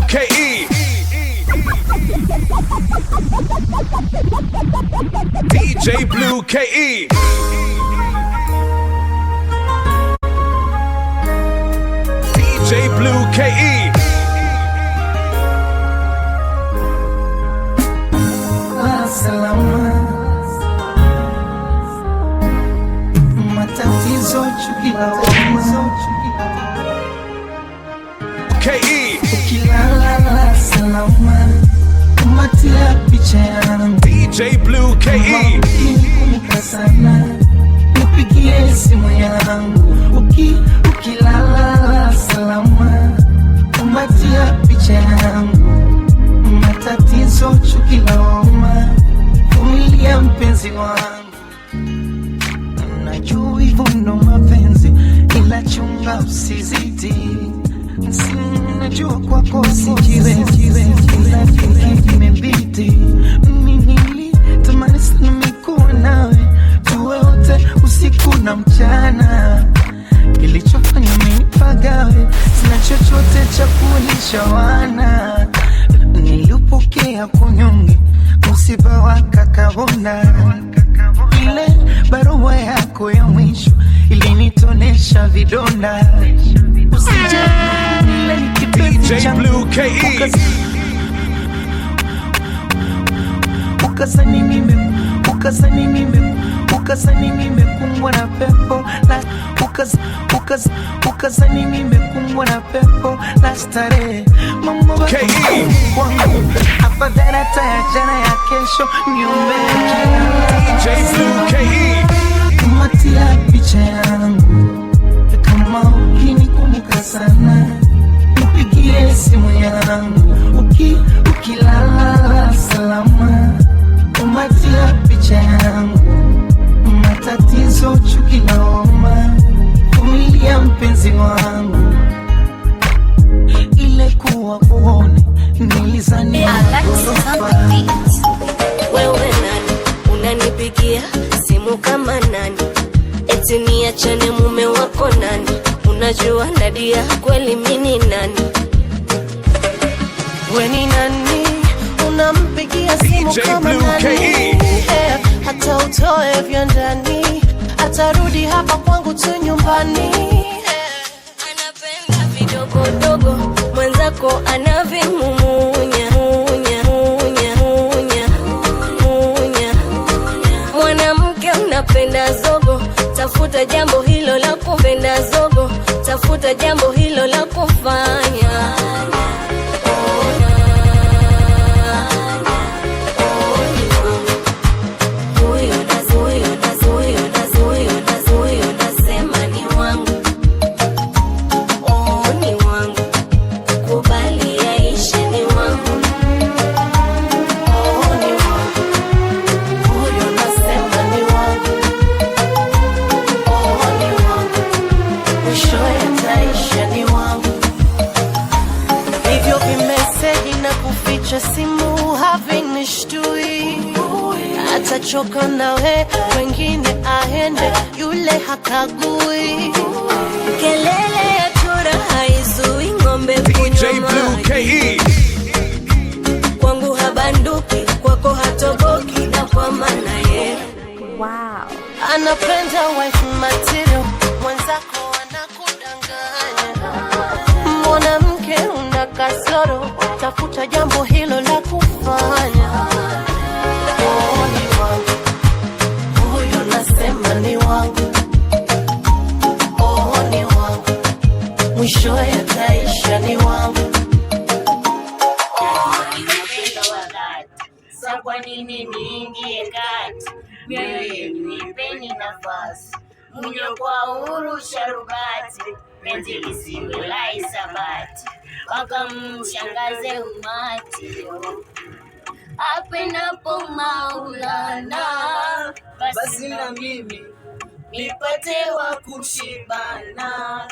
KE. DJ Blue KE. DJ Blue KE. Salama matatizo chukila KE. ukilala salama kumatia picha yangu DJ Blue KE. Kumbuka sana nipigie simu yangu ukilala salama kumatia picha yangu matatizo chukiloma kumilia mpenzi wangu najua hivyo ndo mapenzi ila chunga usizidi najua kwako sijiwezi ila vile imebidi mimi tamani sana mikuwa nawe tuwe wote usiku na mchana kilichofanya minipagawe sina chochote cha kulisha wana nilipokea kunyonge msiba wa kakabona ile barua yako ya mwisho ilinitonesha vidonda usije ile nikipenzi DJ Blue KE. ukazani nimekumbwa na pepo la ukazani nimekumbwa na pepo la starehe mambo wangu afadhali hata ya jana ya kesho niombe DJ Blue KE. kumatia picha yangu kama ukinikumbuka sana nipigie simu yangu ukilala salama kumatia picha yangu matatizo chukiloma kumilia mpenzi wangu ile kuwa uone nilizani wewe nani unanipigia simu kama nani eti niachane mume wako nani unajua Nadia kweli mimi nani wewe ni nani unampigia simu DJ kama Blue nani KE. hata utoe vya ndani atarudi hapa kwangu tu nyumbani anapenda vidogodogo mwenzako anavimumunya mwanamke unapenda zogo tafuta jambo hilo la kupenda zogo tafuta jambo hilo la kufanya simu havinishtui atachoka nawe wengine aende yule hakagui kelele ya chura haizui ngombe DJ Blue KE. kwangu habanduki kwako hatoboki na kwa maana ye wow anapenda wife material mwenzako anakudanganya mwanamke una kasoro tafuta jambo hilo la kufanya ni wangu huyo nasema ni wangu ni wangu mwisho yataisha ni wangu sa kwa nini niingie kati mioyo yenu ipeni nafasi mnyo kwa uhuru sharubati penzi lisiwe la isabati wakamshangaze umati apenapo Maulana basi na mimi nipate wa kushibana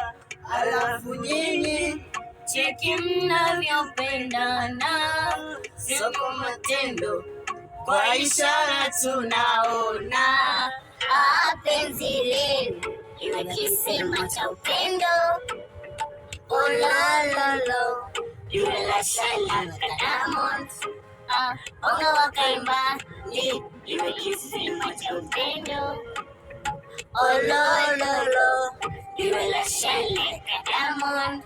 alafu nyinyi cheki mnavyopendana soko matendo kwa ishara tunaona penzi lenu iwe kisema cha upendo. Oh la la la, yule la shala Diamond. Ona wakaimba yule kisima cha upendo. Oh lo lo lo, yule la shala Diamond.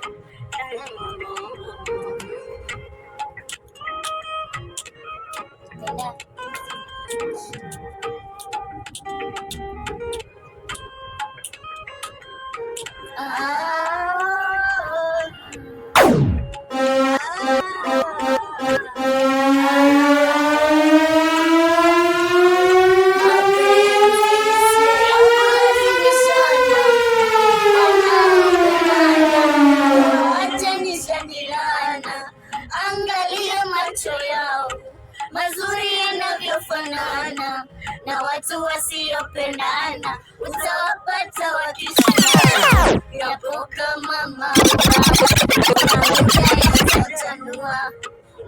Angalia macho yao mazuri yanavyofanana, na watu wasiopendana utawapata wakishindana. Yapo kama mama utatanua,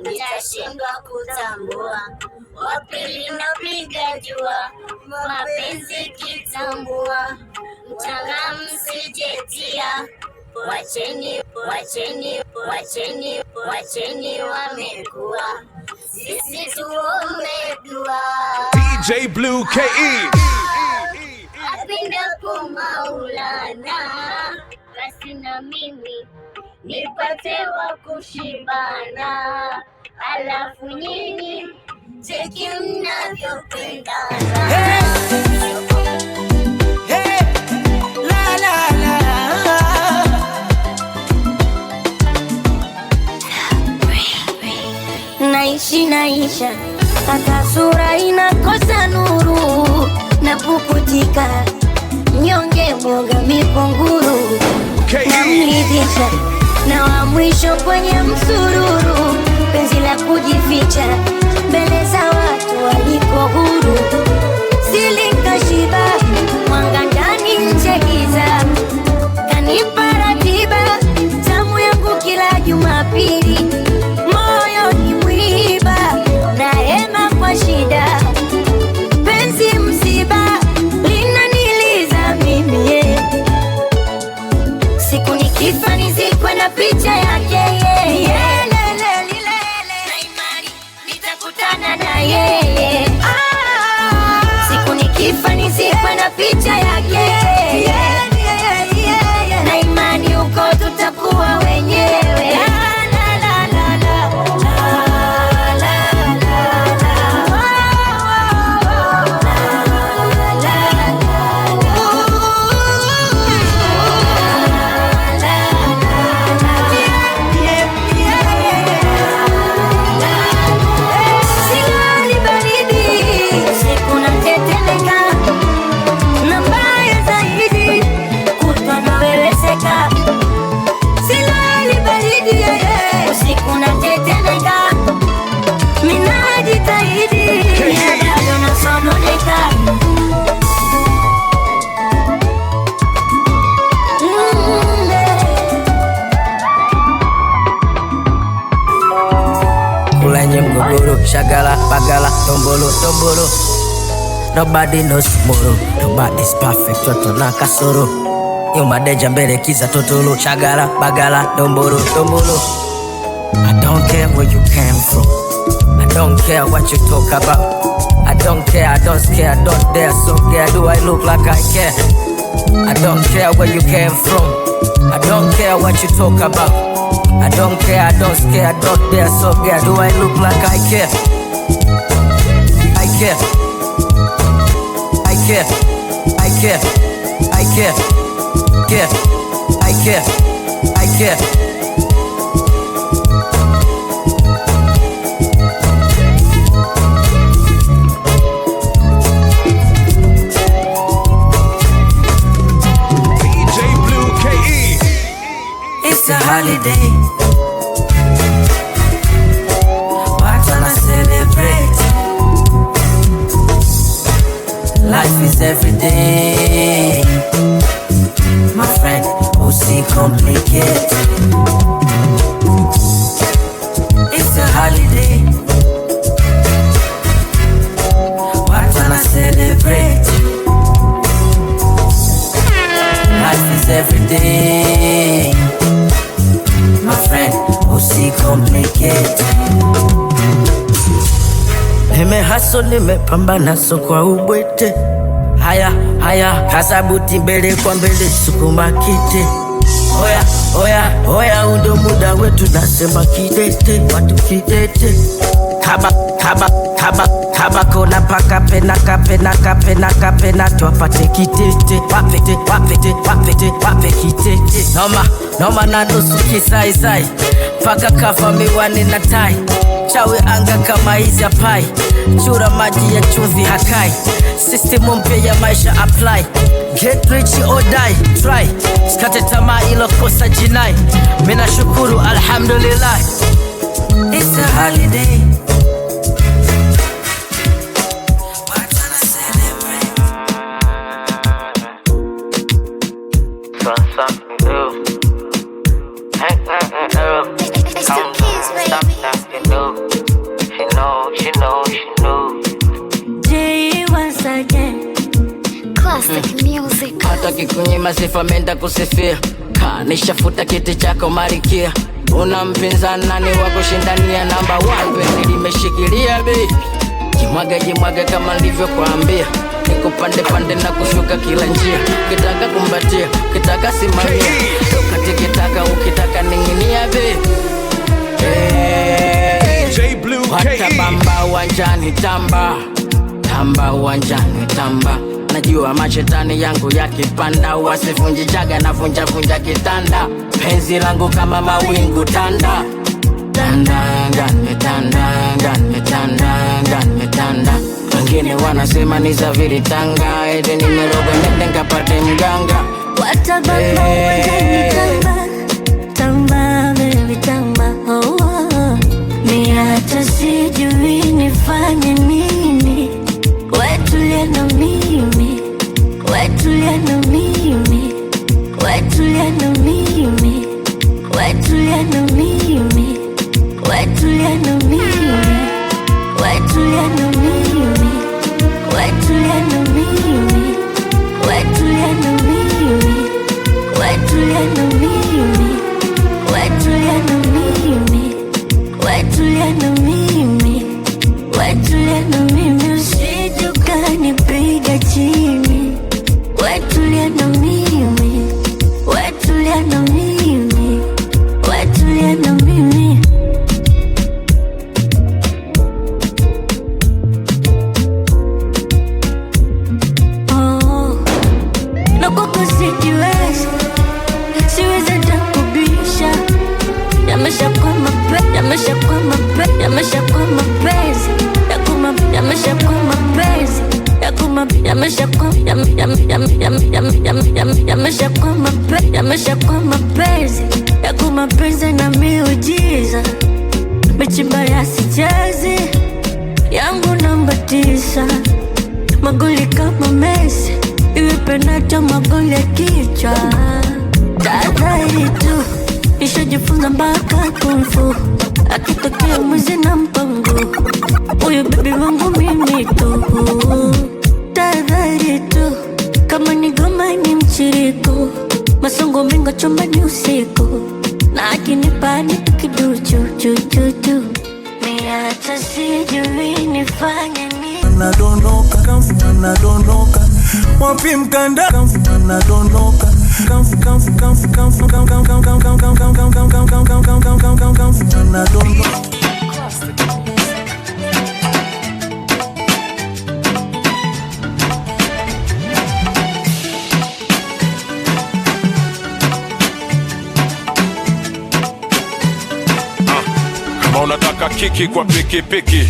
nitashindwa kutambua wapili napiga jua, mapenzi kitambua, mchanga msijetia. Wacheni wamekuwa, sisi tuombe dua. DJ Blue KE. Apindapo Maulana, basi na mimi nipate wa kushibana, alafu nyinyi cheki mnavyopendana. Naisha hata sura inakosa nuru, na pukutika mnyonge mwoga mikunguru, namlidhisha na wa mwisho kwenye msururu, penzi la kujificha mbele za watu waliko huru. Silikashiba mwanga ndani nje giza, kanipa ratiba tamu yangu kila Jumapili. Shida penzi msiba linaniliza mimi, siku nikifa nizikwe na picha yake na imani nitakutana na yeye. Siku nikifa nizikwe na picha yake na imani uko tutakuwa wenyewe. Shagala, bagala, tombolo, tombolo. Nobody knows tomorrow. Nobody's perfect, toto na kasoro. Madeja mbele kiza totolo. Shagala, bagala, tombolo, tombolo. I don't care where you came from, I don't care what you talk about, I don't care, I don't scare, I don't dare. So care, do I look like I care? I don't care where you came from, I don't care what you talk about, I don't care, I don't scare, I don't dare. So care, do I look like I care? I care, I care, I care, I care, care, I care, I care. It's a holiday, why can't I celebrate? Life is every day, my friend, OC complicated. It's a holiday, why can't I celebrate? Life is every day, my friend, OC complicated. Nimehaso nimepambana so kwa ubwete. Haya haya kasabuti mbele kwa mbele sukuma kite. Oya oya oya undo muda wetu nasema kidete. Watu kidete. Kaba kona paka pena kapena kapena kapena tuwapate kitete. Wape kitete. Noma na nusu kisai sai. Paka kafa miwani na tai. Chawe anga kama hizi apai. Chura maji ya chumvi hakai. System mpya ya maisha apply. Get rich or die, try. Skate tamaa ilo kosa jinai. Mina shukuru alhamdulillah. It's a holiday. Hataki kunyima sifa menda kusifia. Nishafuta kiti chako marikia. Una mpinzani nani wa kushindania namba 1. Peni limeshikilia baby. Jimwaga kama nilivyo kuambia. Niko pande na kushuka kila njia. Kitaka kumbatia, kitaka simamia. Ukitaka ukitaka ninginia baby. DJ Blue KE. Watabamba uwanjani tamba uwanjani tamba. Najua mashetani yangu yakipanda. Wasivunji jaga na vunja kitanda. Penzi langu kama mawingu tanda. Tanda wengine wanasema ni zaviri tanga. Ede nimeroga nende nkapate mganga. Watabamba uwanjani tamba baby tamba. Ni hata sijui nifanye nini. Wetulia na mimi. Wetulia na mimi. Wetulia na mimi. Wetulia na mimi. Wetulia na mimi. Wetulia na mimi. Wetulia na mimi. Wetulia na mimi. Wetulia na mimi. Wetulia na mimi. Wetulia na mimi. Wetulia na mimi. Usije ukanipiga chini. Wetulia na mimi. Wetulia na mimi. Wetulia na mimi. Nakuko sijiwezi. Siwezi hata kubisha. Yamesha kwa mapenzi. Yamesha kwa mapenzi. Yamesha kwa mapenzi. Yamesha kwa mapenzi. Yamesha kwa mapenzi. Yamesha kwa mapenzi. Yako mapenzi na miujiza. Michimba ya sijazi. Yangu namba 9. Magoli kama Messi. Iwe penalti magoli ya kichwa. Tahadhari tu. Nishajifunza mpaka kung fu. Akitokea mwizi na mpango. Uyu baby wangu mimi tu. Tahadhari tu. Kama ni goma ni mchiriko. Masongo mingo chumba ni usiku. Na akinipa ni tukiduchu. Mi hata sijui nifanye nini. Anadondoka wapi mkanda anadondoka anadondoka. Kama unataka kiki kwa pikipiki,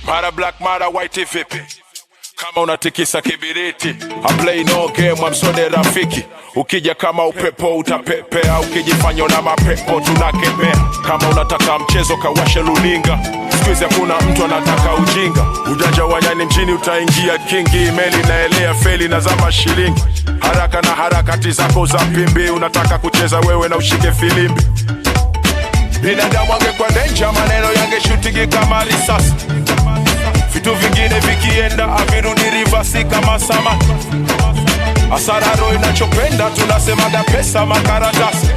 mara black mara white vipi? Kama unatikisa kibiriti, I play no game, amsode rafiki. Ukija kama upepo utapepea, ukijifanya na mapepo tunakemea. Kama unataka mchezo kawashe luninga, squeeze hakuna mtu anataka ujinga. Ujanja wa nyani mjini utaingia kingi, meli naelea feli na zama shilingi. Haraka na harakati zako za pimbi, unataka kucheza wewe na ushike filimbi. Binadamu angekuwa danger, maneno yangeshutiki kama risasi. Vitu vingine vikienda avirudi reverse kama sama. Asararo inachopenda tunasemaga pesa makaratasi.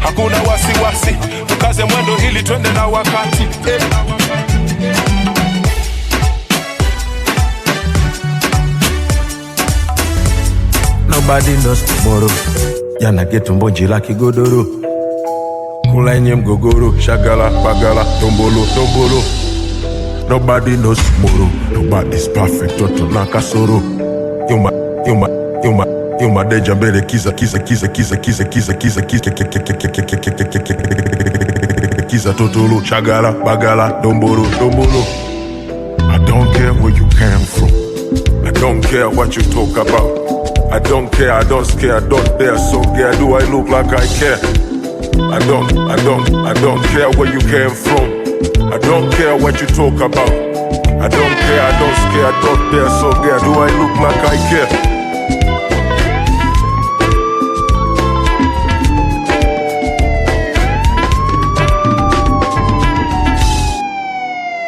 Hakuna wasiwasi, tukaze mwendo ili twende na wakati. Nobody knows tomorrow. Jana geto mbonji la kigodoro, kula yenye mgogoro, shagala bagala tombolo tombolo. Nobody knows tomorrow. Nobody's perfect, toto na kasoro. You my deja mbele kiza totolo, shagala bagala tombolo tombolo. I don't care where you came from, I don't care what you talk about, I don't care, I don't scare, I don't dare, so care, do I look like I care? I don't care where you came from, I don't care what you talk about, I don't care, I don't scare, I don't dare, so care, do I look like I care?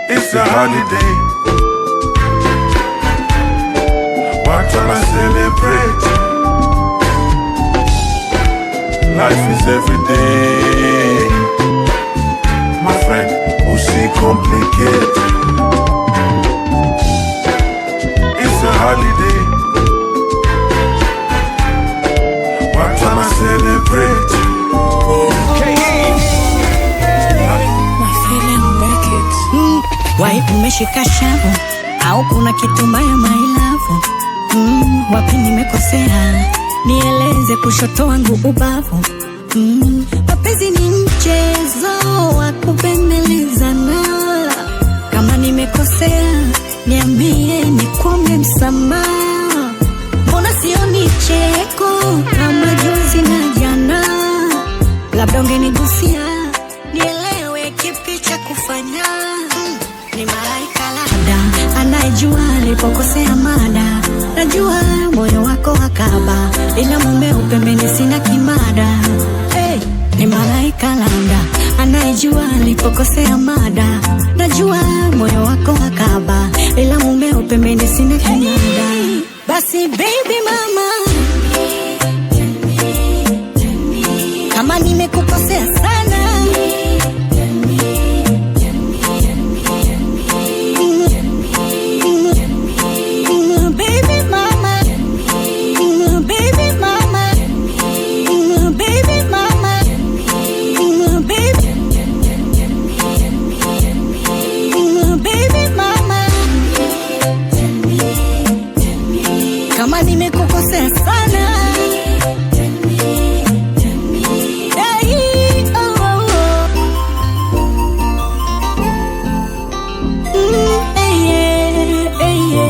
It's a holiday, what time I celebrate? Life is every day, my friend, who see complicated. It's a holiday, what time I celebrate? Wai umeshika shavu au kuna kitu mbaya my love? Wapi nimekosea, nieleze kushoto wangu ubavu. Mapenzi ni mchezo wa kupembelezana, kama nimekosea niambie nikuombe msamaha. Mbona sioni cheko kama juzi na jana? Labda ungenigusia nielewe kipi cha kufanya. Ni malaika labda anayejua alipokosea mada, najua moyo wako wakaba, ila mume upembeni sina kimada. Hey, ni malaika labda anayejua alipokosea mada, najua moyo wako wakaba, ila mume upembeni sina kimada. Basi baby mama, kama nimekukosea sana, kama nimekukosea sana. Hey, oh, oh, oh. Hey.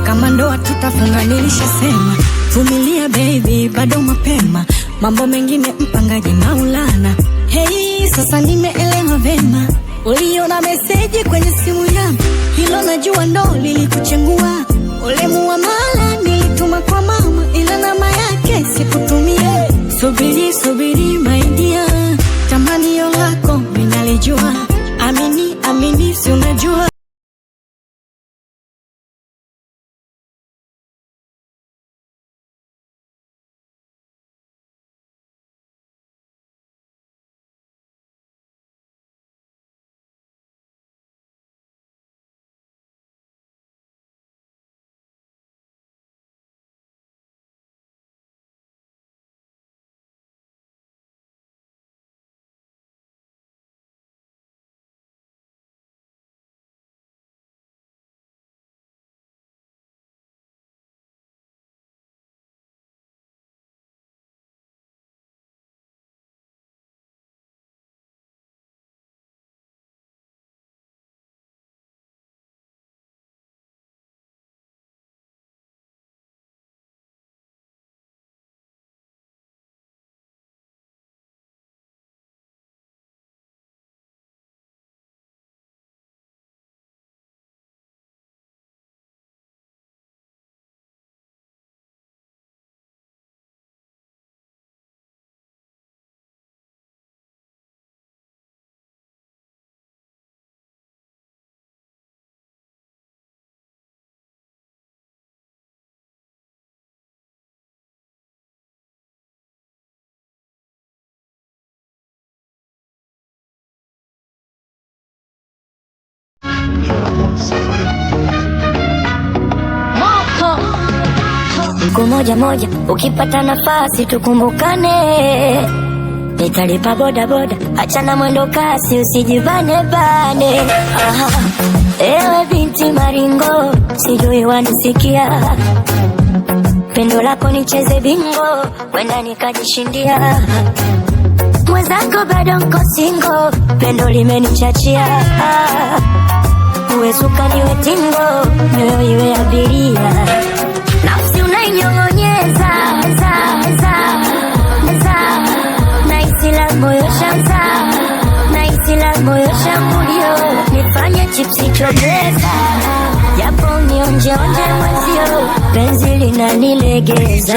Kama ndoa tutafunga nilishasema, vumilia baby bado mapema, mambo mengine mpangaji Maulana. Hey, sasa nimeelewa vema, uliona meseji kwenye simu yangu, hilo najua ndo lilikuchengua. Ule muamala nilituma kwa mama, ila namba yake sikutumia. Subiri my dear, tamanio lako minalijua, amini si unajua. Siku moja moja ukipata nafasi tukumbukane, nitalipa boda boda, achana mwendo kasi usijibane bane. Aha. Ewe binti maringo, sijui wanisikia, pendo lako nicheze bingo, wenda nikajishindia. Mwenzako bado nko singo, pendo limenichachia. Uwe suka niwe tingo, nyoyo iwe abiria. Nafsi unainyong'onyeza, naisi la moyo shanza, naisi la moyo shambulio, nifanye chipsi chobeza, japo nionje mwezio, penzi linanilegeza.